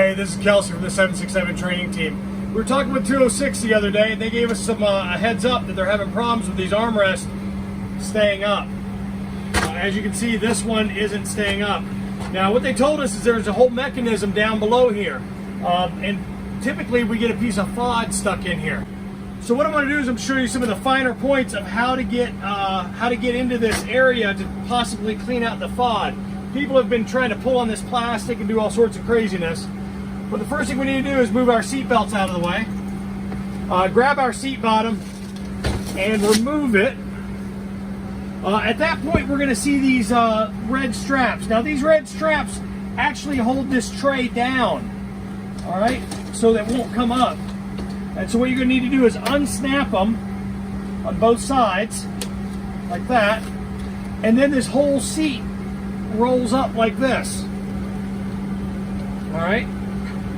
Hey, this is Kelsey from the 767 training team. We were talking with 206 the other day, and they gave us some a heads up that they're having problems with these armrests staying up. As you can see, this one isn't staying up. Now, what they told us is there's a whole mechanism down below here, and typically we get a piece of FOD stuck in here. So what I'm going to do is I'm show you some of the finer points of how to get into this area to possibly clean out the FOD. People have been trying to pull on this plastic and do all sorts of craziness. But the first thing we need to do is move our seat belts out of the way. Grab our seat bottom and remove it. At that point, we're going to see these red straps. Now, these red straps actually hold this tray down, all right, so that it won't come up. And so what you're going to need to do is unsnap them on both sides, like that, and then this whole seat rolls up like this. All right.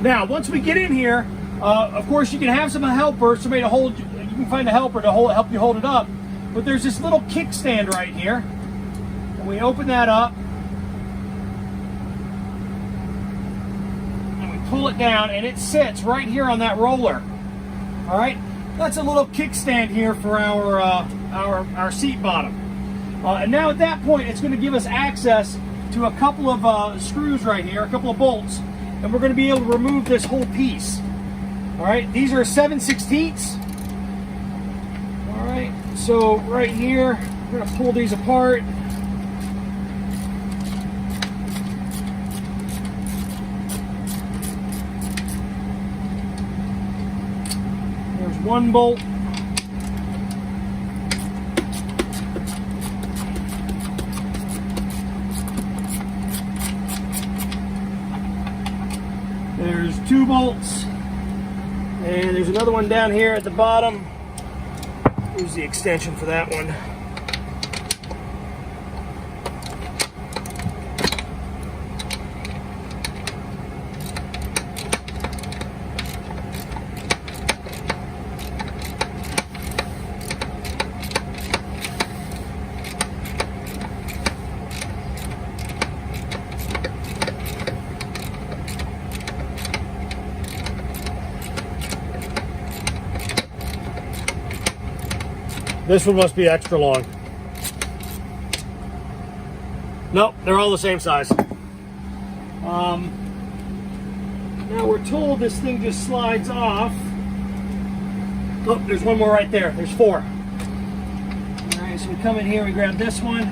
Now, once we get in here, of course, you can have some helper, somebody to hold. You can find a helper to help you hold it up. But there's this little kickstand right here, and we open that up, and we pull it down, and it sits right here on that roller. All right, that's a little kickstand here for our seat bottom. And now at that point, it's going to give us access to a couple of screws right here, a couple of bolts, and we're going to be able to remove this whole piece. All right, these are 7/16. All right, so right here, we're going to pull these apart. There's one bolt. There's two bolts, and there's another one down here at the bottom. Here's the extension for that one. This one must be extra long. Nope, they're all the same size. Now we're told this thing just slides off. Oh, there's one more right there. There's four. All right, so we come in here, we grab this one.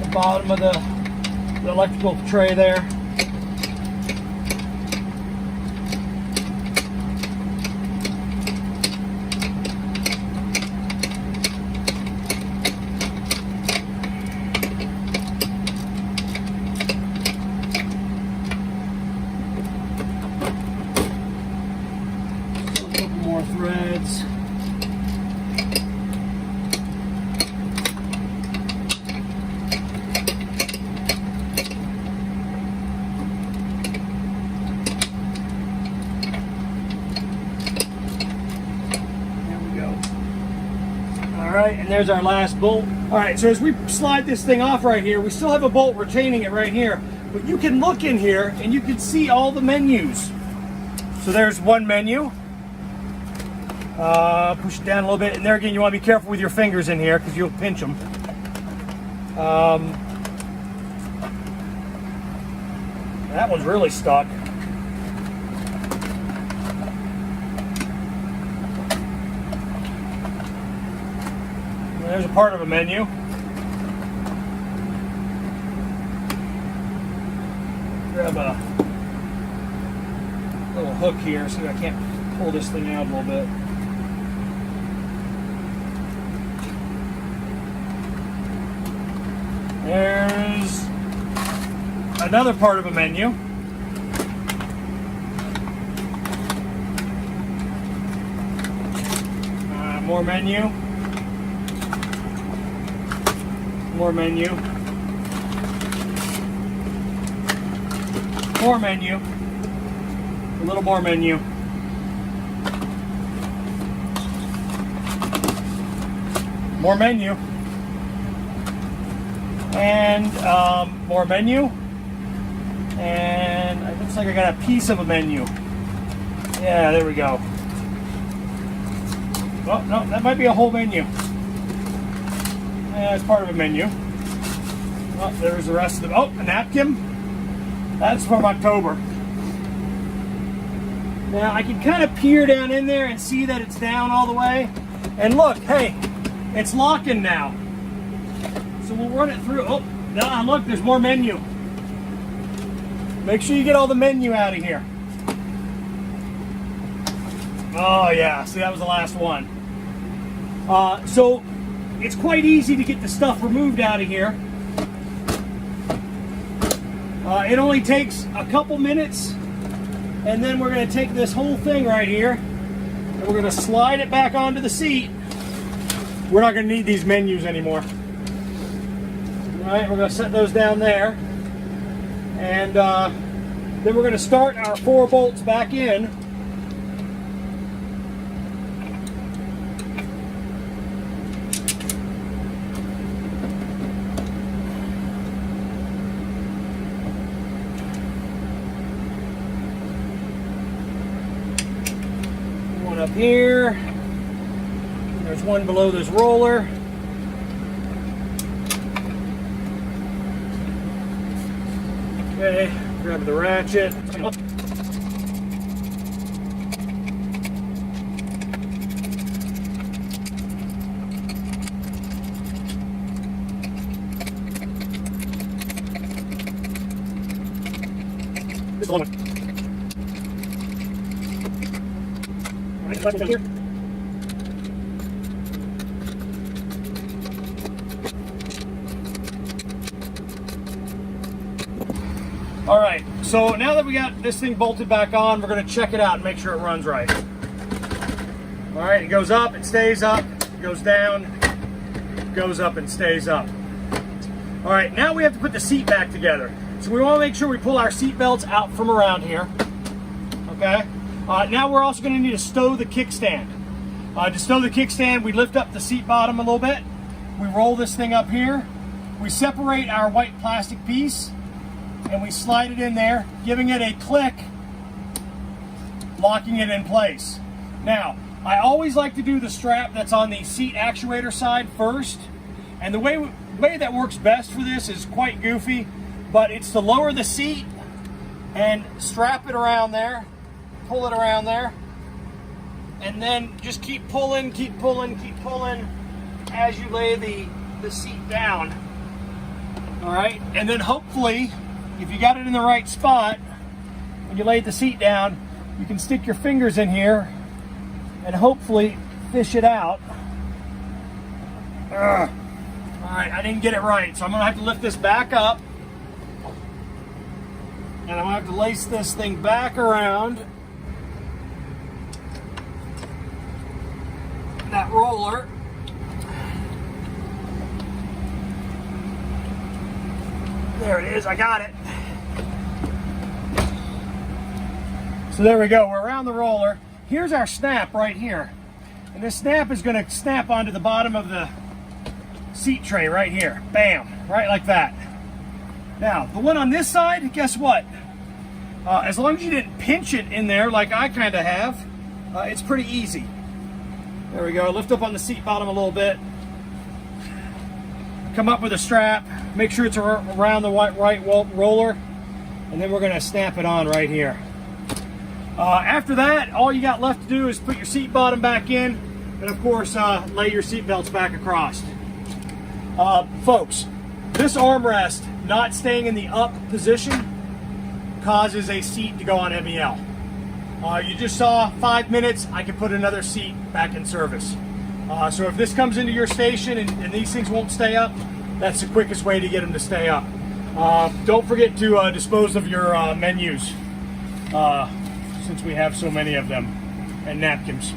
The bottom of the electrical tray there. More threads. There we go. All right, and there's our last bolt. All right, so as we slide this thing off right here, we still have a bolt retaining it right here, but you can look in here and you can see all the menus. So there's one menu. Push it down a little bit, and there again, you want to be careful with your fingers in here because you'll pinch them. That one's really stuck. There's a part of a menu. Grab a little hook here so I can't pull this thing out a little bit. There's another part of a menu. More menu. More menu. More menu. A little more menu. More menu. And more menu. And it looks like I got a piece of a menu. Yeah, there we go. Oh, no, that might be a whole menu. Yeah, it's part of a menu. Oh, there's the rest of them. Oh, a napkin. That's from October. Now, I can kind of peer down in there and see that it's down all the way. And look, hey, it's locking now. So we'll run it through. Oh, now look, there's more menu. Make sure you get all the menu out of here. Oh yeah, see, that was the last one. So it's quite easy to get the stuff removed out of here. It only takes a couple minutes, and then we're going to take this whole thing right here and we're going to slide it back onto the seat. We're not going to need these menus anymore. All right, we're going to set those down there, and then we're going to start our 4 bolts back in. One up here. There's one below this roller. Okay, grab the ratchet. This one. All right, last one here. All right, so now that we got this thing bolted back on, we're going to check it out and make sure it runs right. All right, it goes up, it stays up, it goes down, it goes up and stays up. All right, now we have to put the seat back together. So we want to make sure we pull our seat belts out from around here. Okay. Now we're also going to need to stow the kickstand. To stow the kickstand, we lift up the seat bottom a little bit. We roll this thing up here. We separate our white plastic piece, and we slide it in there, giving it a click, locking it in place. Now, I always like to do the strap that's on the seat actuator side first, and the way that works best for this is quite goofy, but it's to lower the seat and strap it around there, pull it around there, and then just keep pulling, keep pulling, keep pulling as you lay the seat down. All right, and then hopefully, if you got it in the right spot, when you lay the seat down, you can stick your fingers in here and hopefully fish it out. Ugh. All right, I didn't get it right, so I'm gonna have to lift this back up, and I'm gonna have to lace this thing back around that roller. There it is, I got it. So there we go, we're around the roller. Here's our snap right here. And this snap is gonna snap onto the bottom of the seat tray right here. Bam, right like that. Now, the one on this side, guess what? As long as you didn't pinch it in there like I kind of have, it's pretty easy. There we go, lift up on the seat bottom a little bit. Come up with a strap, make sure it's around the right roller, and then we're gonna snap it on right here. After that, all you got left to do is put your seat bottom back in, and of course, lay your seat belts back across. Folks, this armrest not staying in the up position causes a seat to go on MEL. You just saw 5 minutes, I can put another seat back in service. So if this comes into your station and these things won't stay up, that's the quickest way to get them to stay up. Don't forget to dispose of your menus, since we have so many of them, and napkins.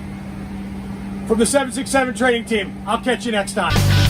From the 767 training team, I'll catch you next time.